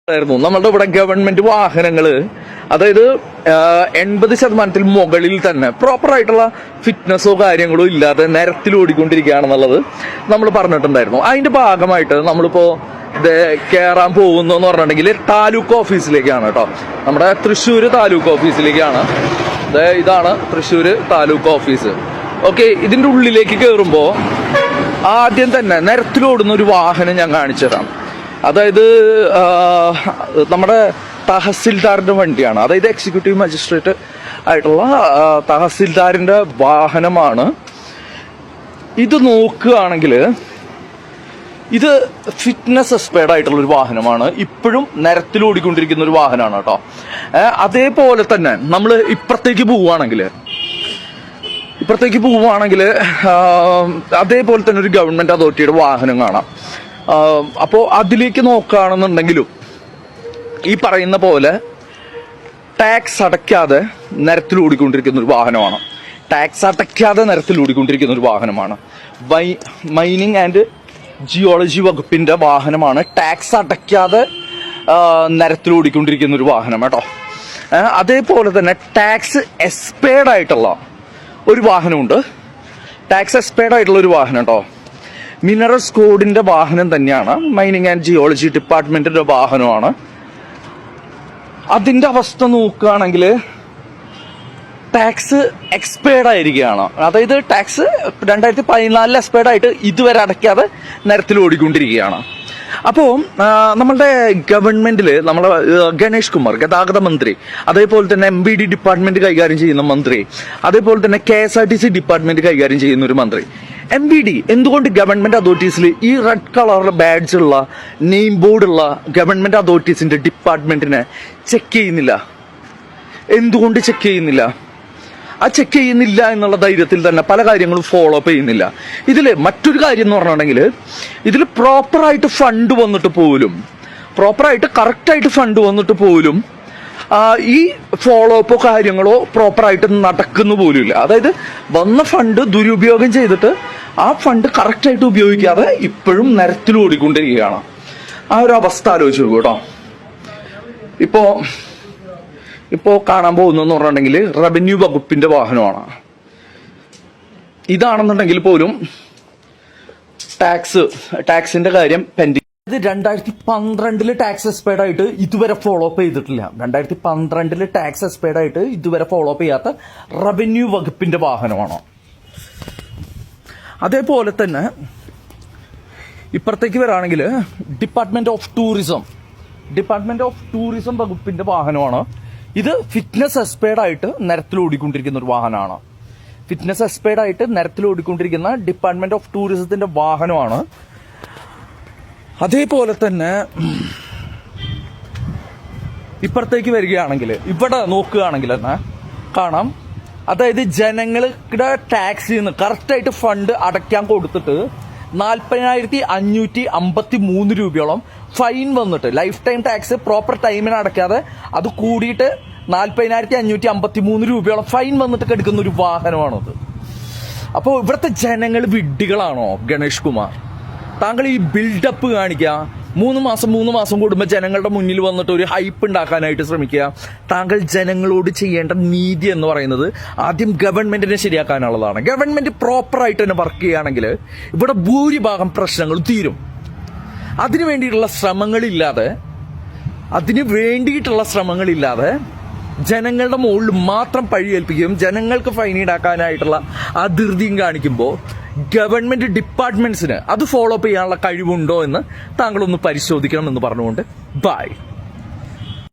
നമ്മളുടെ ഇവിടെ ഗവൺമെന്റ് വാഹനങ്ങള് അതായത് 80% മുകളിൽ തന്നെ പ്രോപ്പർ ആയിട്ടുള്ള ഫിറ്റ്നസോ കാര്യങ്ങളോ ഇല്ലാതെ നിരത്തിൽ ഓടിക്കൊണ്ടിരിക്കുകയാണെന്നുള്ളത് നമ്മൾ പറഞ്ഞിട്ടുണ്ടായിരുന്നു. അതിന്റെ ഭാഗമായിട്ട് നമ്മളിപ്പോ കയറാൻ പോകുന്നു എന്ന് പറഞ്ഞിട്ടുണ്ടെങ്കിൽ താലൂക്ക് ഓഫീസിലേക്കാണ് കേട്ടോ. നമ്മുടെ തൃശ്ശൂര് താലൂക്ക് ഓഫീസിലേക്കാണ്. ഇതാണ് തൃശ്ശൂര് താലൂക്ക് ഓഫീസ്. ഓക്കെ, ഇതിന്റെ ഉള്ളിലേക്ക് കയറുമ്പോ ആദ്യം തന്നെ നിരത്തിലോടുന്ന ഒരു വാഹനം ഞാൻ കാണിച്ചു തരാം. അതായത് നമ്മുടെ തഹസിൽദാറിന്റെ വണ്ടിയാണ്. അതായത് എക്സിക്യൂട്ടീവ് മജിസ്ട്രേറ്റ് ആയിട്ടുള്ള തഹസിൽദാറിന്റെ വാഹനമാണ്. ഇത് നോക്കുകയാണെങ്കിൽ ഇത് ഫിറ്റ്നസ് എക്സ്പേർഡ് ആയിട്ടുള്ള ഒരു വാഹനമാണ്. ഇപ്പോഴും നിരത്തിൽ ഓടിക്കൊണ്ടിരിക്കുന്ന ഒരു വാഹനമാണ് കേട്ടോ. അതേപോലെ തന്നെ നമ്മൾ ഇപ്പുറത്തേക്ക് പോവുകയാണെങ്കിൽ അതേപോലെ തന്നെ ഒരു ഗവൺമെന്റ് അതോറിറ്റിയുടെ വാഹനം കാണാം. അപ്പോൾ അതിലേക്ക് നോക്കുകയാണെന്നുണ്ടെങ്കിലും ഈ പറയുന്ന പോലെ ടാക്സ് അടയ്ക്കാതെ നിരത്തിൽ ഓടിക്കൊണ്ടിരിക്കുന്ന ഒരു വാഹനമാണ്. മൈനിങ് ആൻഡ് ജിയോളജി വകുപ്പിന്റെ വാഹനമാണ്. ടാക്സ് അടയ്ക്കാതെ നിരത്തിൽ ഓടിക്കൊണ്ടിരിക്കുന്ന ഒരു വാഹനം കേട്ടോ. അതേപോലെ തന്നെ ടാക്സ് എക്സ്പേർഡ് ആയിട്ടുള്ള ഒരു വാഹനമുണ്ട്. ഒരു വാഹനം കേട്ടോ. മിനറൽസ് കോഡിന്റെ വാഹനം തന്നെയാണ്. മൈനിങ് ആൻഡ് ജിയോളജി ഡിപ്പാർട്ട്മെന്റിന്റെ വാഹനമാണ്. അതിന്റെ അവസ്ഥ നോക്കുകയാണെങ്കിൽ ടാക്സ് എക്സ്പേർഡ് ആയിരിക്കുകയാണ്. അതായത് ടാക്സ് 2014 എക്സ്പേർഡ് ആയിട്ട് ഇതുവരെ അടയ്ക്കാതെ നിരത്തിൽ ഓടിക്കൊണ്ടിരിക്കുകയാണ്. അപ്പോൾ നമ്മളുടെ ഗവൺമെന്റിൽ നമ്മളെ ഗണേഷ് കുമാർ ഗതാഗത മന്ത്രി, അതേപോലെ തന്നെ MBD ഡിപ്പാർട്ട്മെന്റ് കൈകാര്യം ചെയ്യുന്ന മന്ത്രി, അതേപോലെ തന്നെ KSRTC ഡിപ്പാർട്ട്മെന്റ് കൈകാര്യം ചെയ്യുന്ന ഒരു മന്ത്രി. MBD എന്തുകൊണ്ട് ഗവൺമെന്റ് അതോറിറ്റീസിൽ ഈ റെഡ് കളർ ബാഡ്ജ് ഉള്ള നെയിം ബോർഡുള്ള ഗവൺമെന്റ് അതോറിറ്റീസിന്റെ ഡിപ്പാർട്ട്മെന്റിനെ ചെക്ക് ചെയ്യുന്നില്ല? എന്തുകൊണ്ട് ചെക്ക് ചെയ്യുന്നില്ല? ചെക്ക് ചെയ്യുന്നില്ല എന്നുള്ള ധൈര്യത്തിൽ തന്നെ പല കാര്യങ്ങളും ഫോളോ അപ്പ് ചെയ്യുന്നില്ല. ഇതില് മറ്റൊരു കാര്യം എന്ന് പറഞ്ഞിട്ടുണ്ടെങ്കിൽ ഇതിൽ പ്രോപ്പറായിട്ട് ഫണ്ട് വന്നിട്ട് പോലും ഈ ഫോളോ അപ്പോ കാര്യങ്ങളോ പ്രോപ്പറായിട്ട് നടക്കുന്നു പോലുമില്ല. അതായത് വന്ന ഫണ്ട് ദുരുപയോഗം ചെയ്തിട്ട് ആ ഫണ്ട് കറക്റ്റായിട്ട് ഉപയോഗിക്കാതെ ഇപ്പോഴും നിരത്തിൽ ഓടിക്കൊണ്ടിരിക്കുകയാണ്. ആ ഒരു അവസ്ഥ ആലോചിച്ച് നോക്കൂ കേട്ടോ. ഇപ്പോ കാണാൻ പോകുന്നതെന്ന് പറഞ്ഞിട്ടുണ്ടെങ്കിൽ റവന്യൂ വകുപ്പിന്റെ വാഹനമാണ്. ഇതാണെന്നുണ്ടെങ്കിൽ പോലും ടാക്സിന്റെ കാര്യം പെൻഡിങ്. ഇത് 2012 ടാക്സ് എക്സ്പേർഡ് ആയിട്ട് ഇതുവരെ ഫോളോ അപ്പ് ചെയ്തിട്ടില്ല. 2012 ടാക്സ് എക്സ്പേർഡ് ആയിട്ട് ഇതുവരെ ഫോളോ അപ്പ് ചെയ്യാത്ത റവന്യൂ വകുപ്പിന്റെ വാഹനമാണ്. അതേപോലെ തന്നെ ഇപ്പുറത്തേക്ക് വരാണെങ്കിൽ ഡിപ്പാർട്ട്മെന്റ് ഓഫ് ടൂറിസം വകുപ്പിന്റെ വാഹനമാണ്. ഇത് ഫിറ്റ്നസ് എക്സ്പേർഡ് ആയിട്ട് നിരത്തിൽ ഓടിക്കൊണ്ടിരിക്കുന്ന ഒരു വാഹനമാണ്. ഡിപ്പാർട്ട്മെന്റ് ഓഫ് ടൂറിസത്തിന്റെ വാഹനമാണ്. അതേപോലെ തന്നെ ഇപ്പുറത്തേക്ക് വരികയാണെങ്കിൽ ഇവിടെ നോക്കുകയാണെങ്കിൽ തന്നെ കാണാം. അതായത് ജനങ്ങളുടെ ടാക്സിൽ നിന്ന് കറക്റ്റായിട്ട് ഫണ്ട് അടയ്ക്കാൻ കൊടുത്തിട്ട് 40,553 രൂപയോളം ഫൈൻ വന്നിട്ട് ലൈഫ് ടൈം ടാക്സ് പ്രോപ്പർ ടൈമിന് അടയ്ക്കാതെ അത് കൂടിയിട്ട് 40,553 രൂപയോളം ഫൈൻ വന്നിട്ട് എടുക്കുന്ന ഒരു വാഹനമാണത്. അപ്പോൾ ഇവിടുത്തെ ജനങ്ങൾ വിഡ്ഢികളാണോ ഗണേഷ് കുമാർ? താങ്കൾ ഈ ബിൽഡപ്പ് കാണിക്കുക, 3 മാസം കൂടുമ്പോൾ ജനങ്ങളുടെ മുന്നിൽ വന്നിട്ട് ഒരു ഹൈപ്പ് ഉണ്ടാക്കാനായിട്ട് ശ്രമിക്കുക. താങ്കൾ ജനങ്ങളോട് ചെയ്യേണ്ട നീതി എന്ന് പറയുന്നത് ആദ്യം ഗവൺമെന്റിനെ ശരിയാക്കാനുള്ളതാണ്. ഗവൺമെന്റ് പ്രോപ്പറായിട്ട് തന്നെ വർക്ക് ചെയ്യുകയാണെങ്കിൽ ഇവിടെ ഭൂരിഭാഗം പ്രശ്നങ്ങൾ തീരും. അതിനു വേണ്ടിയിട്ടുള്ള ശ്രമങ്ങളില്ലാതെ ജനങ്ങളുടെ മുകളിൽ മാത്രം പഴിയേൽപ്പിക്കുകയും ജനങ്ങൾക്ക് ഫൈൻ ഈടാക്കാനായിട്ടുള്ള ധൃതിയും കാണിക്കുമ്പോൾ ഗവൺമെന്റ് ഡിപ്പാർട്ട്മെന്റ്സിന് അത് ഫോളോ അപ്പ് ചെയ്യാനുള്ള കഴിവുണ്ടോ എന്ന് താങ്കളൊന്ന് പരിശോധിക്കണം എന്ന് പറഞ്ഞുകൊണ്ട് ബൈ.